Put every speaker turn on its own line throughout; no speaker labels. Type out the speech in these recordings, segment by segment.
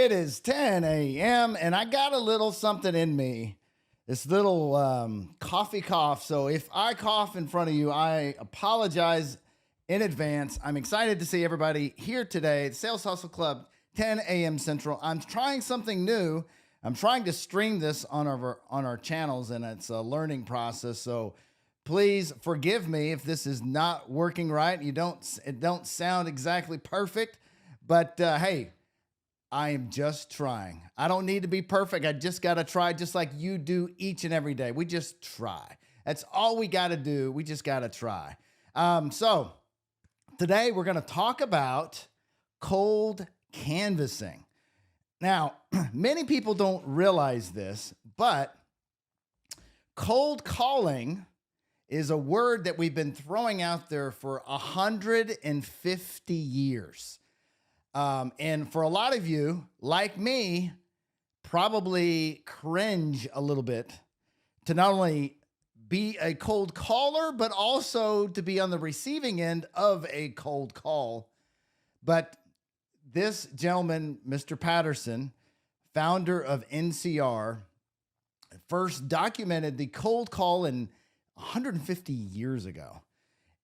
It is 10 a.m. and I got a little something in me, this little coffee cough. So if I cough in front of you, I apologize in advance. I'm excited to see everybody here today at Sales Hustle Club, 10 a.m. Central. I'm trying something new. I'm trying to stream this on our channels, and it's a learning process. So please forgive me if this is not working right. It don't sound exactly perfect, but hey, I am just trying. I don't need to be perfect. I just got to try, just like you do each and every day. We just try. That's all we got to do. We just got to try. So today we're going to talk about cold canvassing. Now, many people don't realize this, but cold calling is a word that we've been throwing out there for 150 years. And for a lot of you, like me, probably cringe a little bit to not only be a cold caller, but also to be on the receiving end of a cold call. But this gentleman, Mr. Patterson, founder of NCR, first documented the cold call in 150 years ago.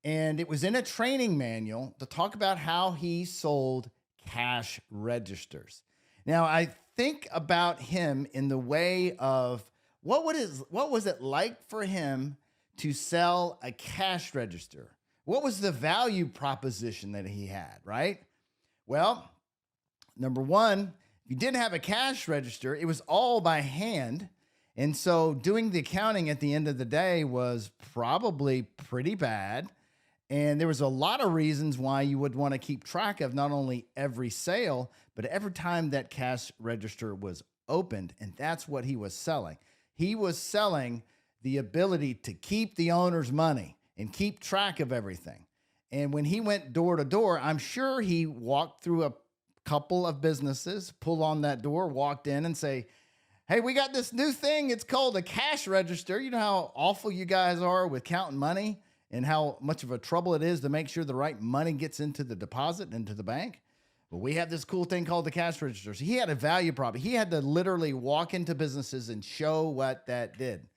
And it was in a training manual to talk about how he sold cash registers. Now, I think about him in the way of what was it like for him to sell a cash register? What was the value proposition that he had, right? Well, number one, if you didn't have a cash register, it was all by hand. And so doing the accounting at the end of the day was probably pretty bad. And there was a lot of reasons why you would want to keep track of not only every sale, but every time that cash register was opened. And that's what he was selling. He was selling the ability to keep the owner's money and keep track of everything. And when he went door to door, I'm sure he walked through a couple of businesses, pull on that door, walked in and say, "Hey, we got this new thing. It's called a cash register. You know how awful you guys are with counting money and how much of a trouble it is to make sure the right money gets into the deposit, into the bank? Well, we have this cool thing called the cash register." So he had a value prop. He had to literally walk into businesses and show what that did.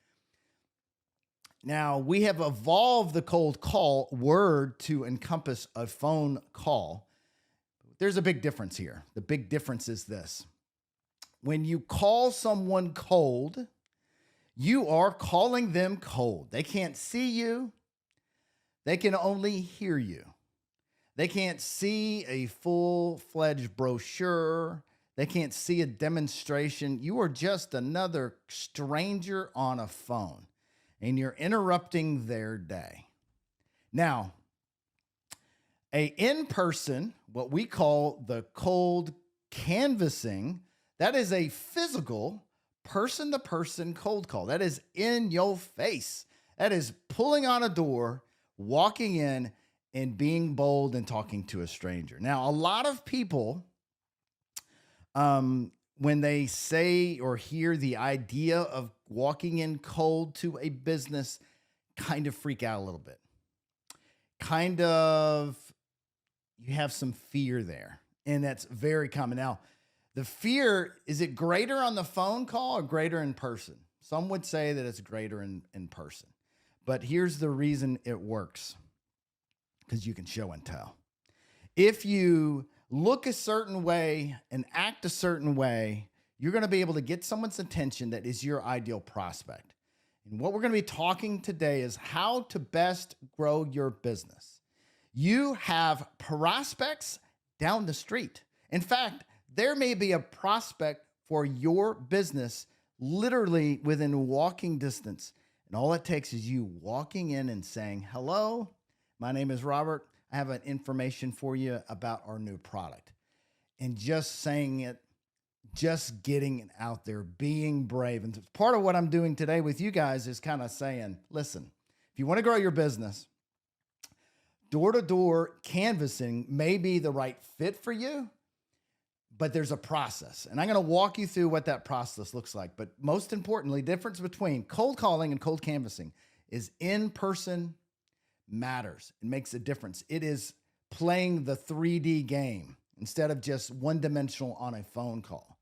Now, we have evolved the cold call word to encompass a phone call. There's a big difference here. The big difference is this. When you call someone cold, you are calling them cold. They can't see you. They can only hear you. They can't see a full-fledged brochure. They can't see a demonstration. You are just another stranger on a phone, and you're interrupting their day. Now, a in-person, what we call the cold canvassing, that is a physical person-to-person cold call. That is in your face. That is pulling on a door, walking in, and being bold and talking to a stranger. Now, a lot of people, when they say or hear the idea of walking in cold to a business, kind of freak out a little bit. You have some fear there, and that's very common. Now, the fear, is it greater on the phone call or greater in person? Some would say that it's greater in person. But here's the reason it works, because you can show and tell. If you look a certain way and act a certain way, you're going to be able to get someone's attention that is your ideal prospect. And what we're going to be talking today is how to best grow your business. You have prospects down the street. In fact, there may be a prospect for your business literally within walking distance. And all it takes is you walking in and saying, "Hello, my name is Robert. I have an information for you about our new product." And just saying it, just getting it out there, being brave. And part of what I'm doing today with you guys is kind of saying, listen, if you want to grow your business, door-to-door canvassing may be the right fit for you, but there's a process. And I'm going to walk you through what that process looks like. But most importantly, difference between cold calling and cold canvassing is in-person matters. It makes a difference. It is playing the 3D game instead of just one-dimensional on a phone call.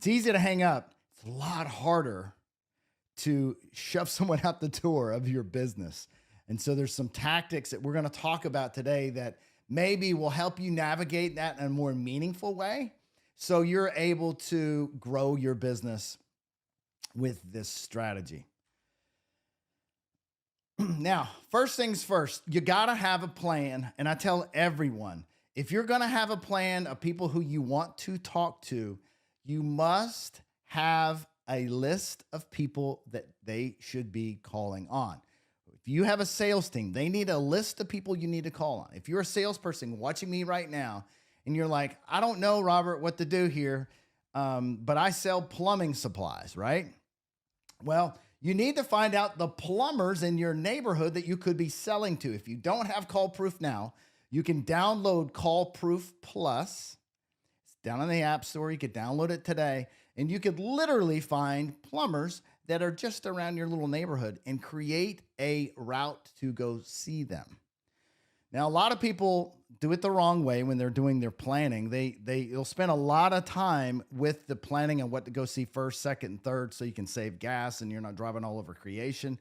It's easy to hang up. It's a lot harder to shove someone out the door of your business. And so there's some tactics that we're going to talk about today that maybe will help you navigate that in a more meaningful way so you're able to grow your business with this strategy. Now, first things first, you got to have a plan. And I tell everyone, if you're going to have a plan of people who you want to talk to, you must have a list of people that they should be calling on. If you have a sales team, they need a list of people you need to call on. If you're a salesperson watching me right now and you're like, I don't know, Robert, what to do here, but I sell plumbing supplies, right? Well, you need to find out the plumbers in your neighborhood that you could be selling to. If you don't have CallProof now, you can download CallProof Plus. It's down in the App Store. You could download it today, and you could literally find plumbers that are just around your little neighborhood and create a route to go see them. Now, a lot of people do it the wrong way when they're doing their planning. They'll spend a lot of time with the planning on what to go see first, second, and third so you can save gas and you're not driving all over creation.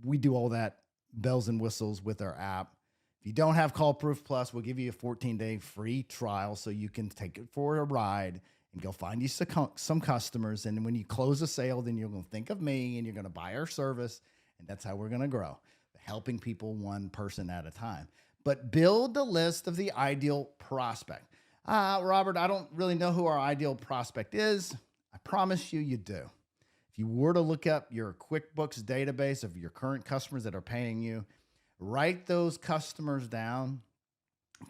We do all that bells and whistles with our app. If you don't have CallProof Plus, we'll give you a 14-day free trial so you can take it for a ride and go find you some customers. And when you close a sale, then you're going to think of me and you're going to buy our service. And that's how we're going to grow, helping people one person at a time. But build the list of the ideal prospect. Robert, I don't really know who our ideal prospect is. I promise you, you do. If you were to look up your QuickBooks database of your current customers that are paying you, write those customers down,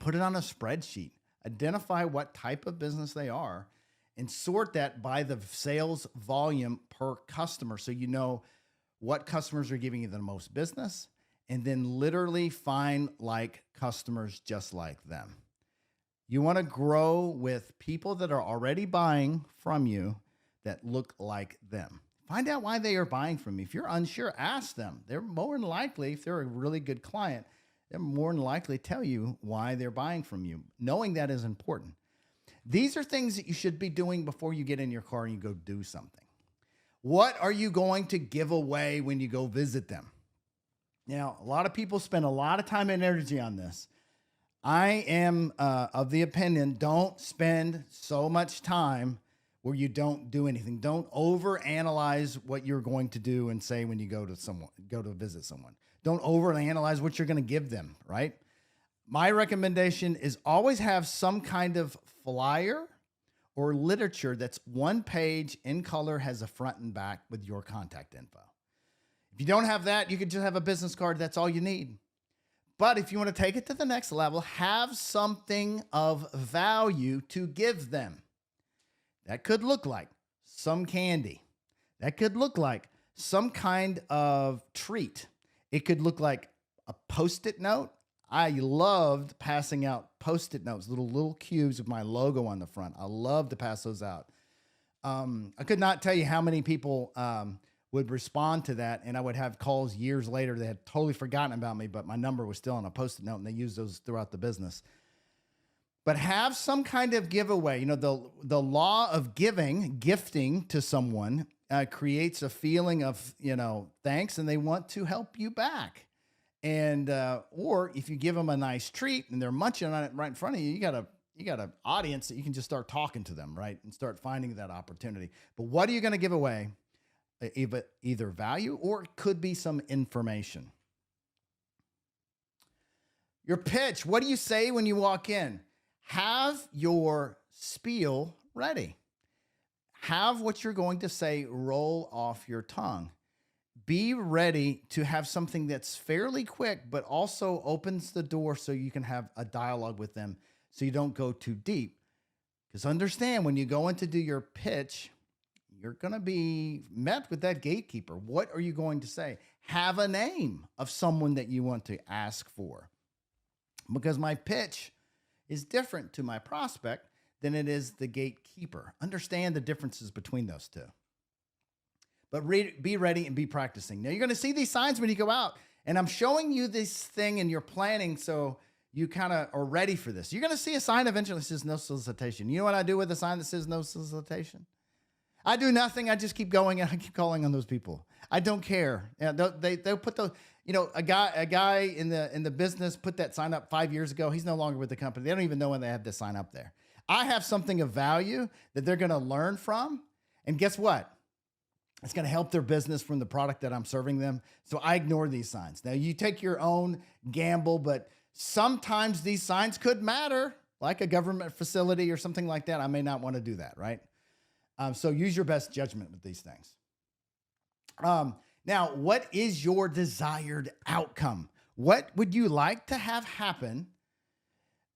put it on a spreadsheet, identify what type of business they are, and sort that by the sales volume per customer so you know what customers are giving you the most business, and then literally find like customers just like them. You want to grow with people that are already buying from you that look like them. Find out why they are buying from you. If you're unsure, ask them. They're more than likely, if they're a really good client, they're more than likely to tell you why they're buying from you. Knowing that is important. These are things that you should be doing before you get in your car and you go do something. What are you going to give away when you go visit them? Now, a lot of people spend a lot of time and energy on this. I am of the opinion, don't spend so much time where you don't do anything. Don't overanalyze what you're going to do and say when you go to visit someone. Don't overanalyze what you're going to give them, right? My recommendation is always have some kind of flyer or literature that's one page in color, has a front and back with your contact info. If you don't have that, you could just have a business card. That's all you need. But if you want to take it to the next level, have something of value to give them. That could look like some candy. That could look like some kind of treat. It could look like a Post-it note. I loved passing out Post-it notes, little cubes with my logo on the front. I love to pass those out. I could not tell you how many people would respond to that, and I would have calls years later. They had totally forgotten about me, but my number was still on a Post-it note, and they used those throughout the business. But have some kind of giveaway. You know, the law of gifting to someone creates a feeling of, thanks, and they want to help you back. And or if you give them a nice treat and they're munching on it right in front of you, you got an audience that you can just start talking to them, right, and start finding that opportunity. But what are you going to give away? Either value or it could be some information. Your pitch. What do you say when you walk in? Have your spiel ready. Have what you're going to say roll off your tongue. Be ready to have something that's fairly quick, but also opens the door so you can have a dialogue with them so you don't go too deep. Because understand, when you go in to do your pitch, you're going to be met with that gatekeeper. What are you going to say? Have a name of someone that you want to ask for. Because my pitch is different to my prospect than it is the gatekeeper. Understand the differences between those two. But be ready and be practicing. Now, you're going to see these signs when you go out. And I'm showing you this thing and you're planning so you kind of are ready for this. You're going to see a sign eventually that says no solicitation. You know what I do with a sign that says no solicitation? I do nothing. I just keep going and I keep calling on those people. I don't care. Yeah, they'll put the, a guy in the business put that sign up 5 years ago. He's no longer with the company. They don't even know when they have this sign up there. I have something of value that they're going to learn from. And guess what? It's going to help their business from the product that I'm serving them. So I ignore these signs. Now you take your own gamble, but sometimes these signs could matter, like a government facility or something like that. I may not want to do that, right? So use your best judgment with these things. Now, what is your desired outcome? What would you like to have happen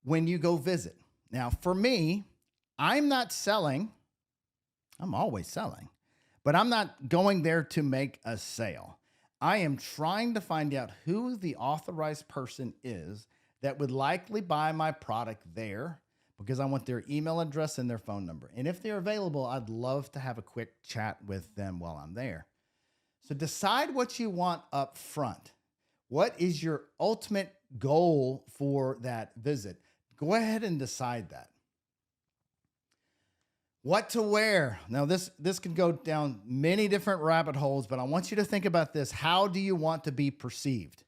when you go visit? Now, for me, I'm not selling. I'm always selling, but I'm not going there to make a sale. I am trying to find out who the authorized person is that would likely buy my product there, because I want their email address and their phone number. And if they're available, I'd love to have a quick chat with them while I'm there. So decide what you want up front. What is your ultimate goal for that visit? Go ahead and decide that. What to wear. Now, this can go down many different rabbit holes, but I want you to think about this. How do you want to be perceived?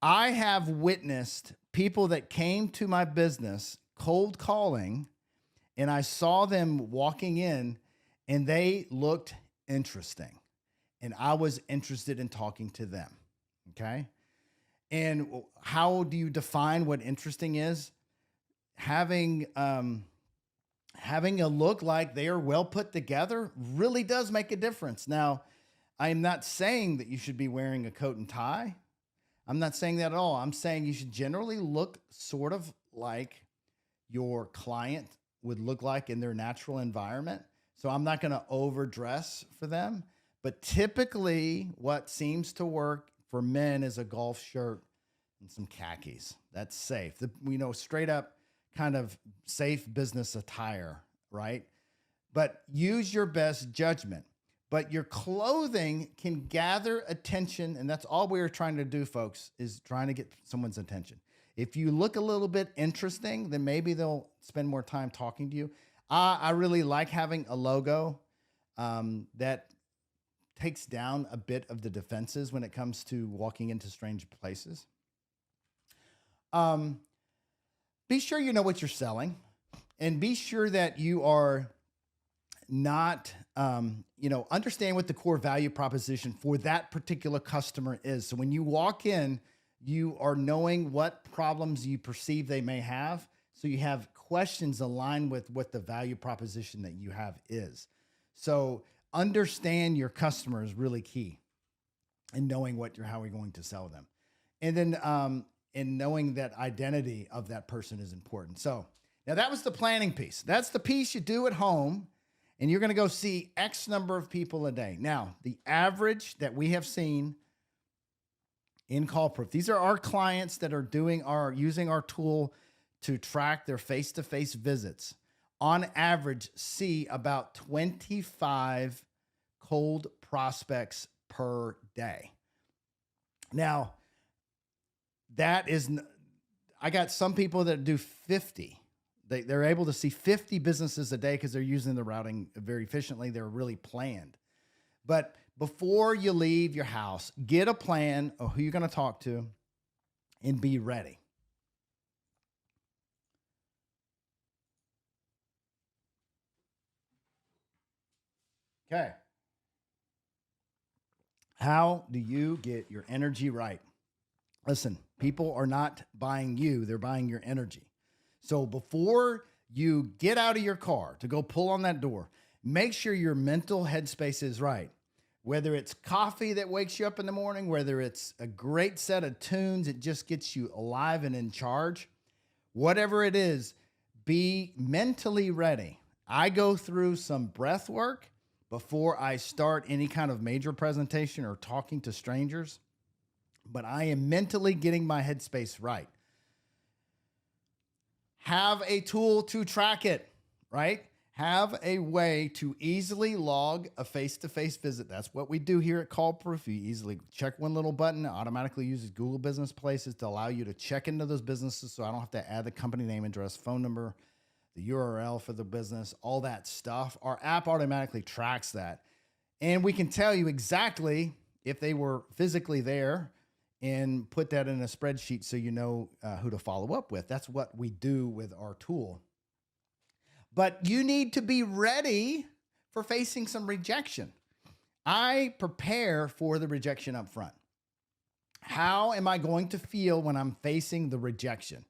I have witnessed people that came to my business cold calling, and I saw them walking in and they looked interesting. And I was interested in talking to them. Okay. And how do you define what interesting is? Having a look like they are well put together really does make a difference. Now, I am not saying that you should be wearing a coat and tie. I'm not saying that at all. I'm saying you should generally look sort of like your client would look like in their natural environment. So I'm not going to overdress for them. But typically what seems to work for men is a golf shirt and some khakis. That's safe. Straight up kind of safe business attire, right? But use your best judgment. But your clothing can gather attention, and that's all we're trying to do, folks, is trying to get someone's attention. If you look a little bit interesting, then maybe they'll spend more time talking to you. I really like having a logo that takes down a bit of the defenses when it comes to walking into strange places. Be sure you know what you're selling, and be sure that you are not, understand what the core value proposition for that particular customer is. So when you walk in, you are knowing what problems you perceive they may have. So you have questions aligned with what the value proposition that you have is. So understand your customer is really key in knowing how we're going to sell them. And then, in knowing that identity of that person is important. So now that was the planning piece. That's the piece you do at home, and you're going to go see X number of people a day. Now, the average that we have seen in CallProof, these are our clients that are using our tool to track their face-to-face visits. On average, see about 25 cold prospects per day. Now, I got some people that do 50. They're able to see 50 businesses a day because they're using the routing very efficiently. They're really planned. But before you leave your house, get a plan of who you're going to talk to and be ready. Okay. How do you get your energy right? Listen, people are not buying you, they're buying your energy. So before you get out of your car to go pull on that door, make sure your mental headspace is right. Whether it's coffee that wakes you up in the morning, whether it's a great set of tunes, it just gets you alive and in charge. Whatever it is, be mentally ready. I go through some breath work before I start any kind of major presentation or talking to strangers, but I am mentally getting my headspace right. Have a tool to track it, right? Have a way to easily log a face-to-face visit. That's what we do here at CallProof. You easily check one little button. It automatically uses Google Business Places to allow you to check into those businesses, so I don't have to add the company name, address, phone number, the URL for the business, all that stuff. Our app automatically tracks that. And we can tell you exactly if they were physically there and put that in a spreadsheet so you know who to follow up with. That's what we do with our tool. But you need to be ready for facing some rejection. I prepare for the rejection up front. How am I going to feel when I'm facing the rejection?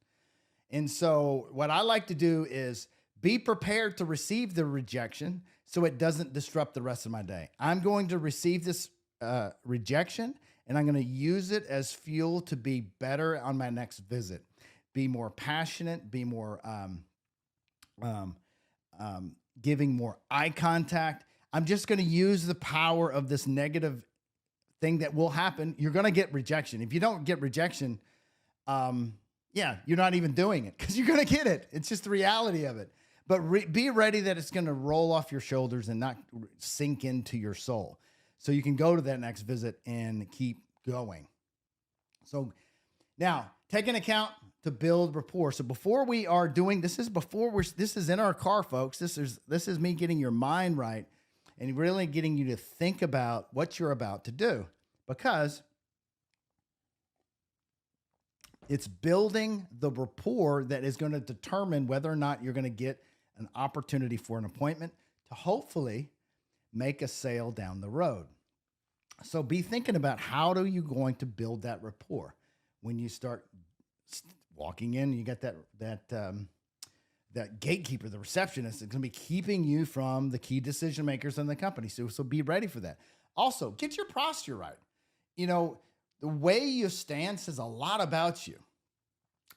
And so what I like to do is be prepared to receive the rejection so it doesn't disrupt the rest of my day. I'm going to receive this rejection and I'm going to use it as fuel to be better on my next visit, be more passionate, be more giving more eye contact. I'm just going to use the power of this negative thing that will happen. You're going to get rejection. If you don't get rejection, you're not even doing it because you're going to get it. It's just the reality of it. But be ready that it's going to roll off your shoulders and not sink into your soul. So you can go to that next visit and keep going. So now take an account to build rapport. So before we are doing this is in our car, folks. This is me getting your mind right and really getting you to think about what you're about to do, because it's building the rapport that is going to determine whether or not you're going to get an opportunity for an appointment to hopefully make a sale down the road. So be thinking about how are you going to build that rapport when you start walking in. You got that gatekeeper, the receptionist, is going to be keeping you from the key decision makers in the company. So be ready for that. Also, get your posture right. You know, the way you stand says a lot about you.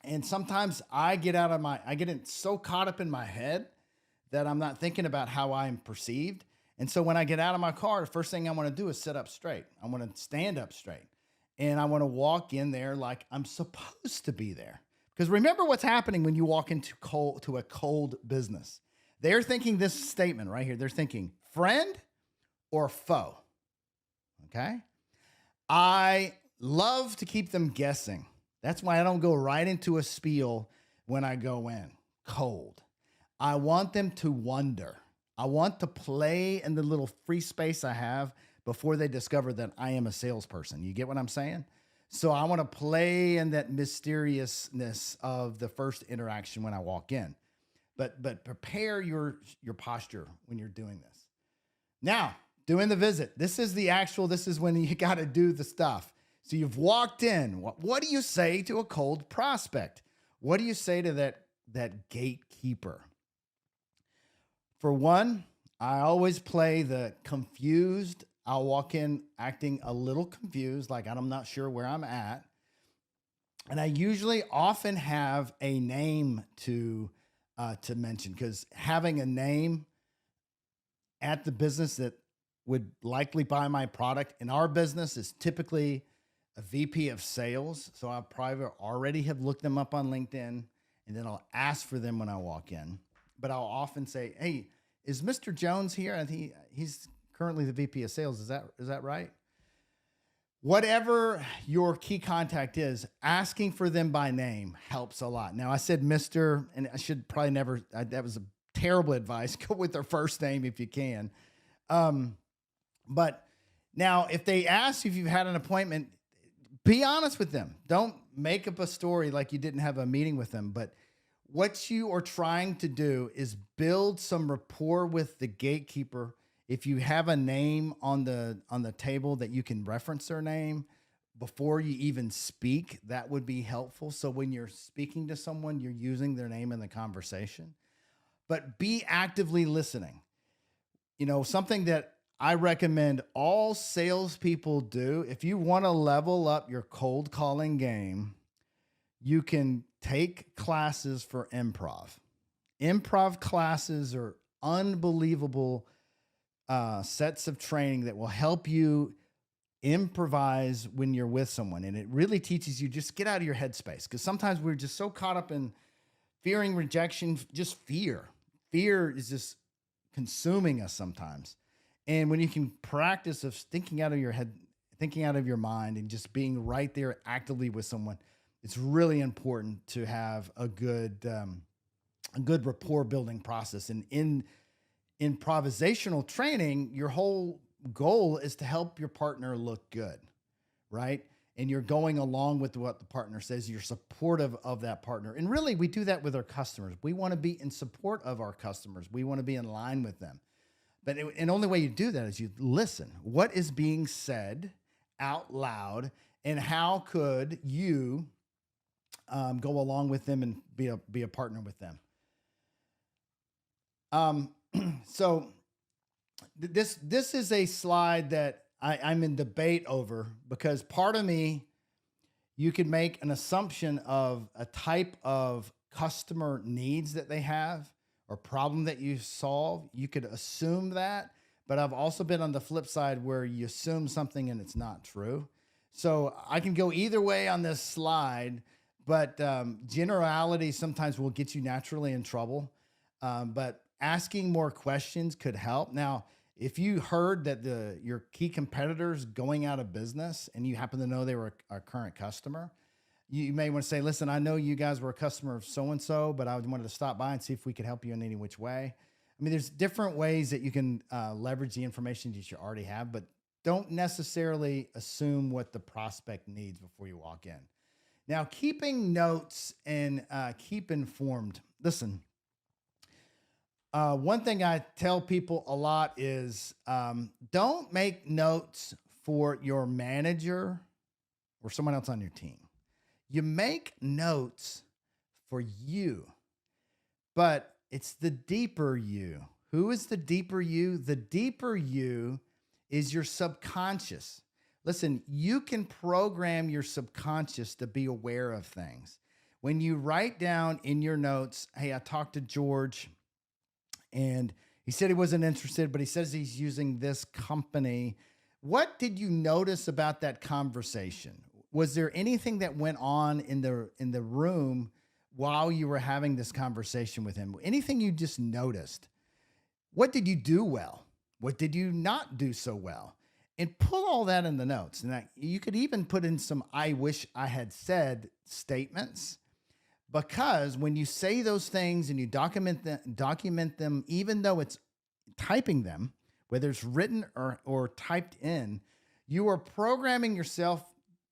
And sometimes I get so caught up in my head that I'm not thinking about how I'm perceived. And so when I get out of my car, the first thing I want to do is sit up straight. I want to stand up straight. And I want to walk in there like I'm supposed to be there. Because remember what's happening when you walk into a cold business. They're thinking this statement right here. They're thinking friend or foe. Okay? I love to keep them guessing. That's why I don't go right into a spiel when I go in cold. I want them to wonder. I want to play in the little free space I have before they discover that I am a salesperson. You get what I'm saying? So I want to play in that mysteriousness of the first interaction when I walk in. But prepare your posture when you're doing this. Now, doing the visit. This is when you got to do the stuff. So you've walked in. What do you say to a cold prospect? What do you say to that gatekeeper? For one, I always play the confused. I'll walk in acting a little confused, like I'm not sure where I'm at. And I usually often have a name to mention, because having a name at the business that would likely buy my product in our business is typically a VP of sales. So I'll probably already have looked them up on LinkedIn, and then I'll ask for them when I walk in. But I'll often say, hey, is Mr. Jones here? And he's currently the VP of sales. Is that right? Whatever your key contact is, asking for them by name helps a lot. Now, I said Mr., and I should probably never, that was a terrible advice. Go with their first name if you can. But now, if they ask if you've had an appointment, be honest with them. Don't make up a story like you didn't have a meeting with them. But what you are trying to do is build some rapport with the gatekeeper. If you have a name on the table that you can reference their name before you even speak, that would be helpful. So when you're speaking to someone, you're using their name in the conversation. But be actively listening. You know, something that I recommend all salespeople do, if you want to level up your cold calling game, you can take classes for improv. Improv classes are unbelievable sets of training that will help you improvise when you're with someone. And it really teaches you just get out of your headspace, because sometimes we're just so caught up in fearing rejection, just fear. Fear is just consuming us sometimes. And when you can practice of thinking out of your head, thinking out of your mind, and just being right there actively with someone, it's really important to have a good a good rapport building process. And in improvisational training, your whole goal is to help your partner look good, right? And you're going along with what the partner says. You're supportive of that partner. And really, we do that with our customers. We want to be in support of our customers. We want to be in line with them. But and the only way you do that is you listen. What is being said out loud, and how could you go along with them and be a partner with them? So this is a slide that I'm in debate over, because part of me, you could make an assumption of a type of customer needs that they have or problem that you solve. You could assume that, but I've also been on the flip side where you assume something and it's not true. So I can go either way on this slide, but generality sometimes will get you naturally in trouble. But asking more questions could help. Now, if you heard that your key competitors going out of business and you happen to know they were a current customer, you may want to say, listen, I know you guys were a customer of so-and-so, but I wanted to stop by and see if we could help you in any which way. I mean, there's different ways that you can leverage the information that you already have, but don't necessarily assume what the prospect needs before you walk in. Now, keeping notes and keep informed. Listen, one thing I tell people a lot is don't make notes for your manager or someone else on your team. You make notes for you, but it's the deeper you. Who is the deeper you? The deeper you is your subconscious. Listen, you can program your subconscious to be aware of things. When you write down in your notes, hey, I talked to George and he said he wasn't interested, but he says he's using this company. What did you notice about that conversation? Was there anything that went on in the room while you were having this conversation with him? Anything you just noticed? What did you do well? What did you not do so well? And put all that in the notes. And you could even put in some "I wish I had said" statements, because when you say those things and you document them, even though it's typing them, whether it's written or typed in, you are programming yourself,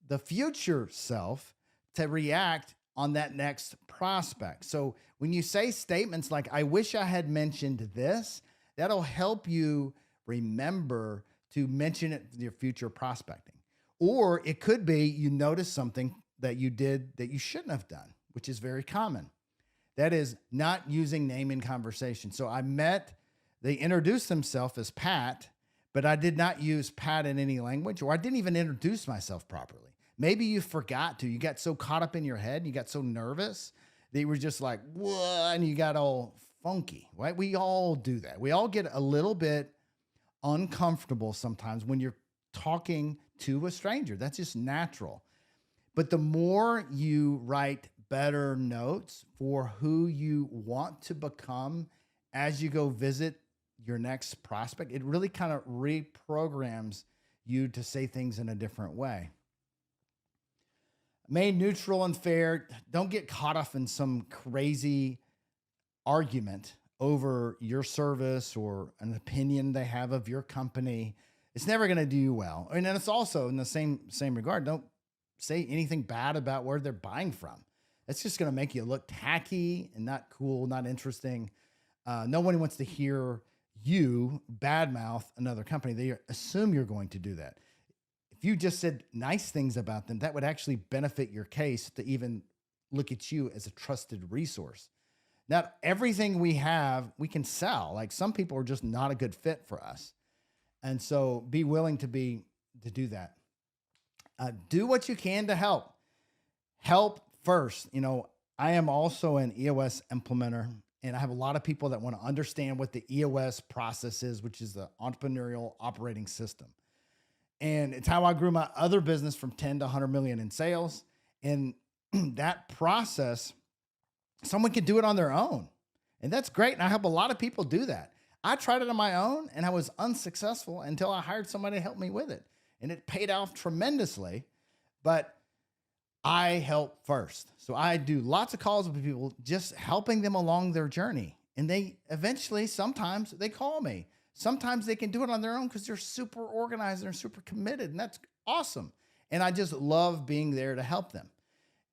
the future self, to react on that next prospect. So when you say statements like, I wish I had mentioned this, that'll help you remember to mention it in your future prospecting. Or it could be you notice something that you did that you shouldn't have done, which is very common. That is not using name in conversation. So they introduced themselves as Pat, but I did not use Pat in any language, or I didn't even introduce myself properly. Maybe you forgot to. You got so caught up in your head, you got so nervous that you were just like, whoa, and you got all funky, right? We all do that. We all get a little bit uncomfortable sometimes when you're talking to a stranger. That's just natural. But the more you write better notes for who you want to become as you go visit your next prospect, it really kind of reprograms you to say things in a different way. Remain neutral and fair. Don't get caught up in some crazy argument over your service or an opinion they have of your company. It's never going to do you well. And then it's also in the same regard, don't say anything bad about where they're buying from. It's just going to make you look tacky and not cool, not interesting. No one wants to hear you badmouth another company. They assume you're going to do that. If you just said nice things about them, that would actually benefit your case to even look at you as a trusted resource. Not everything we have, we can sell. Like some people are just not a good fit for us. And so be willing to do that. Do what you can to help. Help first. You know, I am also an EOS implementer, and I have a lot of people that want to understand what the EOS process is, which is the entrepreneurial operating system. And it's how I grew my other business from 10 to 100 million in sales. And that process, someone can do it on their own. And that's great. And I help a lot of people do that. I tried it on my own and I was unsuccessful until I hired somebody to help me with it. And it paid off tremendously. But I help first. So I do lots of calls with people, just helping them along their journey. And they eventually, sometimes they call me. Sometimes they can do it on their own because they're super organized and super committed. And that's awesome. And I just love being there to help them.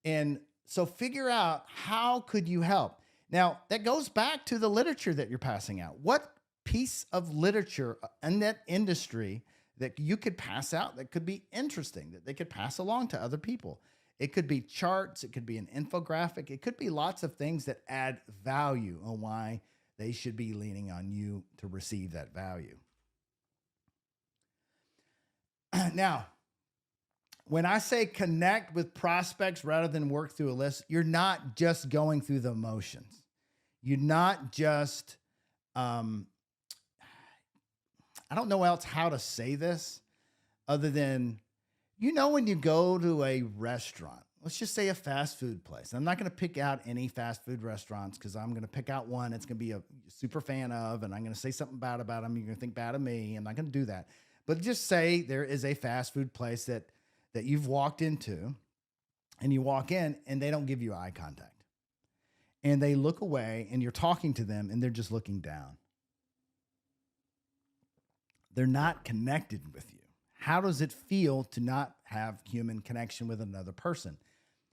And so figure out, how could you help? Now, that goes back to the literature that you're passing out. What piece of literature in that industry that you could pass out that could be interesting, that they could pass along to other people? It could be charts, it could be an infographic, it could be lots of things that add value on why they should be leaning on you to receive that value. Now, when I say connect with prospects rather than work through a list, you're not just going through the motions. You're not just, I don't know else how to say this other than, when you go to a restaurant, let's just say a fast food place. I'm not going to pick out any fast food restaurants because I'm going to pick out one it's going to be a super fan of, and I'm going to say something bad about them. You're going to think bad of me. I'm not going to do that. But just say there is a fast food place that you've walked into, and you walk in and they don't give you eye contact. And they look away and you're talking to them and they're just looking down. They're not connected with you. How does it feel to not have human connection with another person?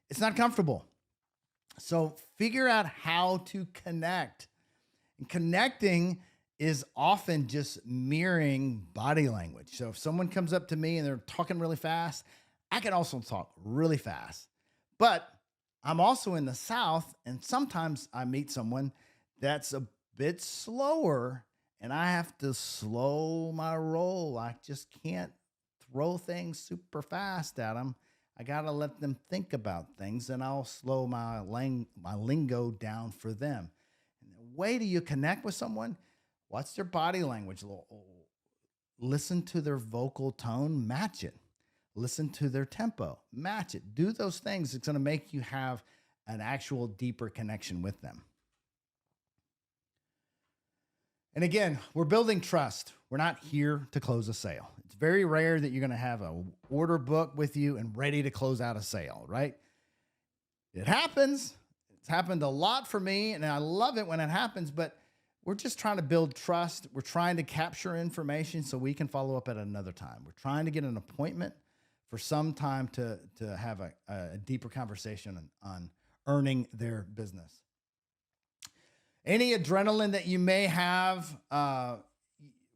It's not comfortable. So figure out how to connect. And connecting is often just mirroring body language. So if someone comes up to me and they're talking really fast, I can also talk really fast. But I'm also in the South, and sometimes I meet someone that's a bit slower, and I have to slow my roll. I just can't throw things super fast at them. I got to let them think about things, and I'll slow my lingo down for them. And the way do you connect with someone? What's their body language? Listen to their vocal tone, match it. Listen to their tempo, match it. Do those things. It's going to make you have an actual deeper connection with them. And again, we're building trust. We're not here to close a sale. It's very rare that you're going to have an order book with you and ready to close out a sale, right? It happens. It's happened a lot for me, and I love it when it happens, but we're just trying to build trust. We're trying to capture information so we can follow up at another time. We're trying to get an appointment for some time to have a deeper conversation on earning their business. Any adrenaline that you may have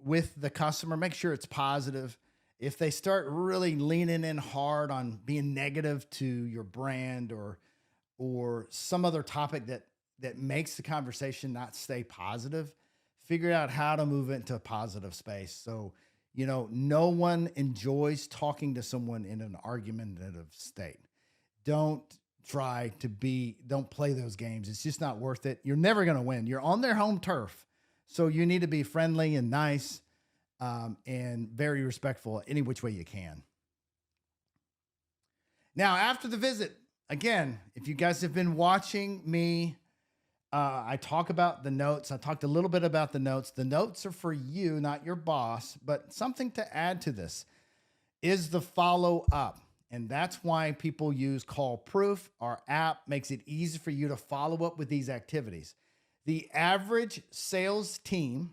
with the customer, make sure it's positive. If they start really leaning in hard on being negative to your brand or some other topic that makes the conversation not stay positive, figure out how to move it into a positive space. So, no one enjoys talking to someone in an argumentative state. Don't play those games. It's just not worth it. You're never going to win. You're on their home turf. So you need to be friendly and nice and very respectful any which way you can. Now, after the visit, again, if you guys have been watching me, I talk about the notes. I talked a little bit about the notes. The notes are for you, not your boss, but something to add to this is the follow up. And that's why people use CallProof. Our app makes it easy for you to follow up with these activities. The average sales team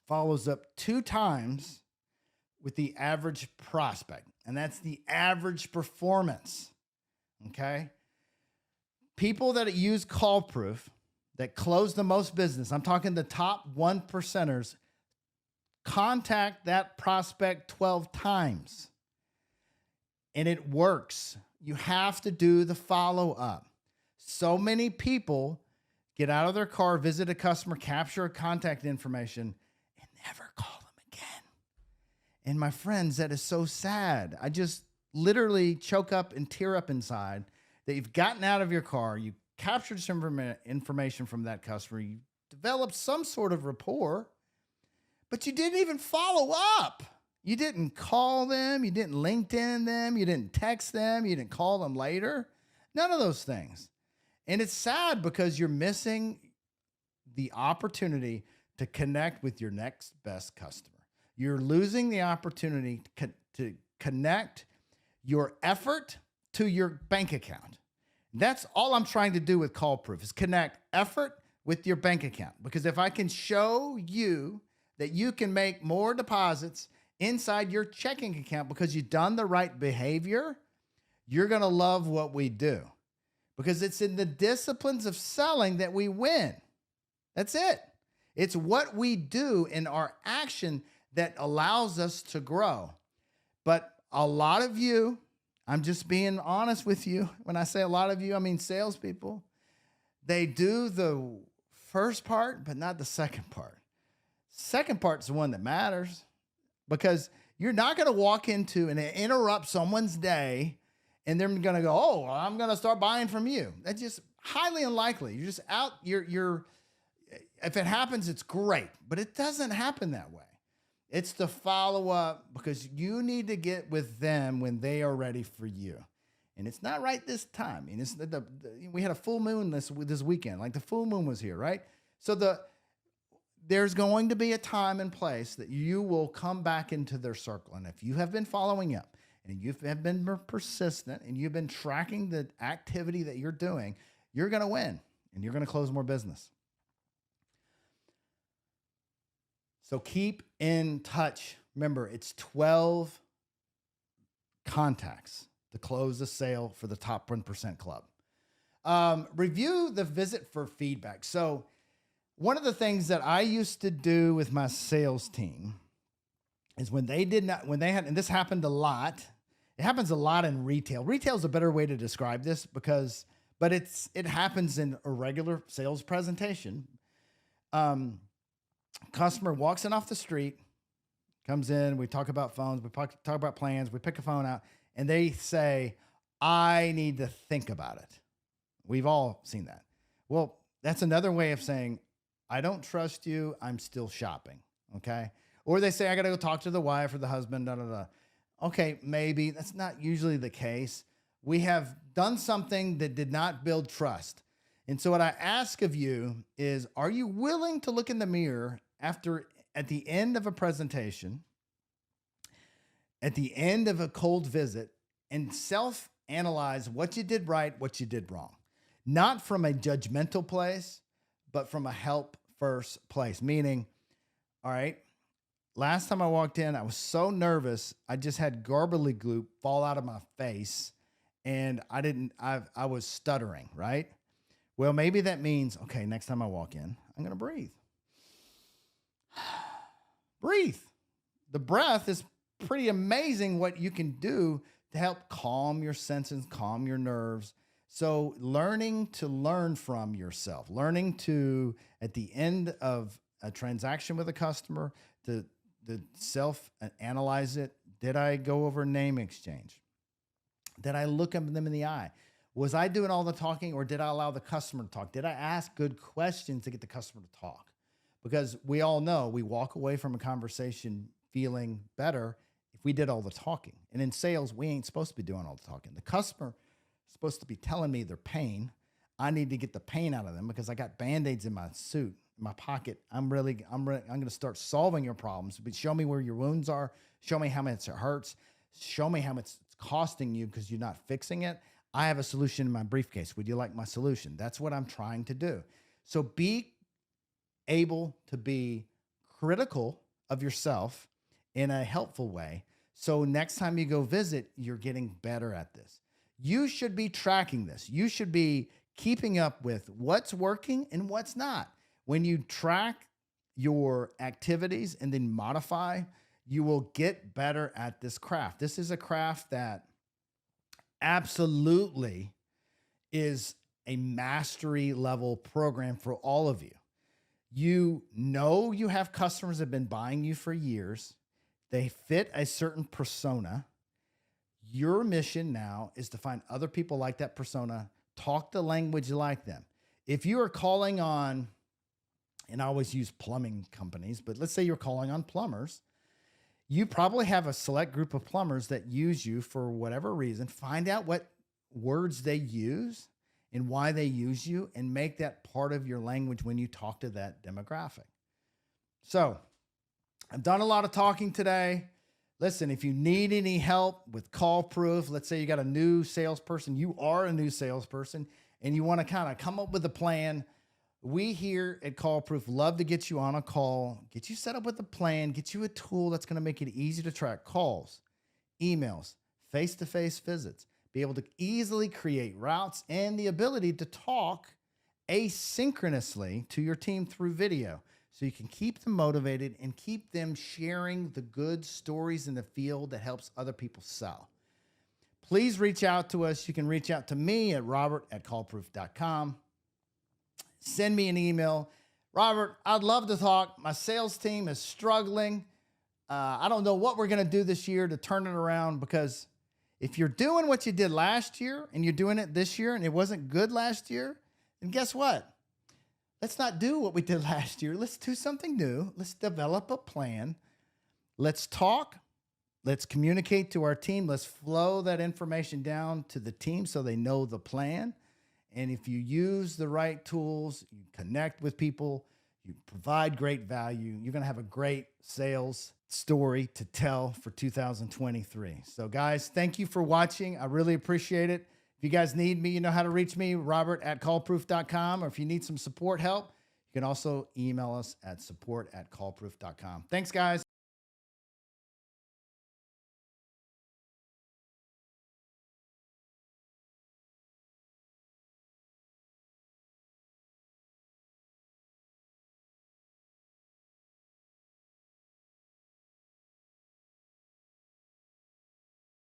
follows up 2 times with the average prospect, and that's the average performance. Okay. People that use CallProof that close the most business, I'm talking the top 1%ers, contact that prospect 12 times. And it works. You have to do the follow-up. So many people get out of their car, visit a customer, capture contact information, and never call them again. And my friends, that is so sad. I just literally choke up and tear up inside that you've gotten out of your car, you captured some information from that customer, you developed some sort of rapport, but you didn't even follow up. You didn't call them. You didn't LinkedIn them. You didn't text them. You didn't call them later. None of those things. And it's sad because you're missing the opportunity to connect with your next best customer. You're losing the opportunity to connect your effort to your bank account. That's all I'm trying to do with CallProof is connect effort with your bank account. Because if I can show you that you can make more deposits inside your checking account because you've done the right behavior, you're going to love what we do. Because it's in the disciplines of selling that we win. That's it. It's what we do in our action that allows us to grow. But a lot of you, I'm just being honest with you. When I say a lot of you, I mean salespeople. They do the first part, but not the second part. Second part's the one that matters because you're not going to walk into and interrupt someone's day and they're going to go, oh, well, I'm going to start buying from you. That's just highly unlikely. You're just out. If it happens, it's great, but it doesn't happen that way. It's the follow up because you need to get with them when they are ready for you. And it's not right this time. And it's we had a full moon this weekend, like the full moon was here, right? So there's going to be a time and place that you will come back into their circle. And if you have been following up and you have been persistent and you've been tracking the activity that you're doing, you're going to win and you're going to close more business. So keep in touch. Remember, it's 12 contacts to close the sale for the top 1% club. Review the visit for feedback. So one of the things that I used to do with my sales team is when they had, and this happened a lot, it happens a lot in retail. Retail is a better way to describe this but it happens in a regular sales presentation. Customer walks in off the street, comes in, we talk about phones, we talk about plans, we pick a phone out, and they say, I need to think about it. We've all seen that. Well, that's another way of saying, I don't trust you, I'm still shopping, okay? Or they say, I got to go talk to the wife or the husband, Okay, maybe. That's not usually the case. We have done something that did not build trust. And so what I ask of you is, are you willing to look in the mirror at the end of a presentation, at the end of a cold visit, and self-analyze what you did right, what you did wrong? Not from a judgmental place, but from a help first place. Meaning, all right, last time I walked in, I was so nervous, I just had garbly glue fall out of my face, and I was stuttering, right? Well, maybe that means, okay, next time I walk in, I'm going to breathe. Breathe. The breath is pretty amazing what you can do to help calm your senses, calm your nerves. So learning to learn from yourself, learning to, at the end of a transaction with a customer, to self-analyze it. Did I go over name exchange? Did I look them in the eye? Was I doing all the talking, or did I allow the customer to talk? Did I ask good questions to get the customer to talk? Because we all know we walk away from a conversation feeling better if we did all the talking. And in sales, we ain't supposed to be doing all the talking. The customer is supposed to be telling me their pain. I need to get the pain out of them because I got Band-Aids in my suit, in my pocket. I'm going to start solving your problems. But show me where your wounds are. Show me how much it hurts. Show me how much it's costing you because you're not fixing it. I have a solution in my briefcase. Would you like my solution? That's what I'm trying to do. So be able to be critical of yourself in a helpful way. So next time you go visit, you're getting better at this. You should be tracking this. You should be keeping up with what's working and what's not. When you track your activities and then modify, you will get better at this craft. This is a craft that absolutely is a mastery level program for all of you. You know you have customers that have been buying you for years. They fit a certain persona. Your mission now is to find other people like that persona, talk the language like them. If you are calling on, and I always use plumbing companies, but let's say you're calling on plumbers, you probably have a select group of plumbers that use you for whatever reason. Find out what words they use and why they use you, and make that part of your language when you talk to that demographic. So I've done a lot of talking today. Listen, if you need any help with CallProof, let's say you got a new salesperson, you are a new salesperson, and you want to kind of come up with a plan. We here at CallProof love to get you on a call, get you set up with a plan, get you a tool that's going to make it easy to track calls, emails, face-to-face visits, be able to easily create routes, and the ability to talk asynchronously to your team through video. So you can keep them motivated and keep them sharing the good stories in the field that helps other people sell. Please reach out to us. You can reach out to me at robert@callproof.com. Send me an email. Robert, I'd love to talk. My sales team is struggling. I don't know what we're going to do this year to turn it around, because if you're doing what you did last year and you're doing it this year and it wasn't good last year, then guess what? Let's not do what we did last year. Let's do something new. Let's develop a plan. Let's talk. Let's communicate to our team. Let's flow that information down to the team so they know the plan. And if you use the right tools, you connect with people, you provide great value, you're going to have a great sales story to tell for 2023. So guys, thank you for watching. I really appreciate it. If you guys need me, you know how to reach me, robert@callproof.com. Or if you need some support help, you can also email us at support@callproof.com. Thanks, guys.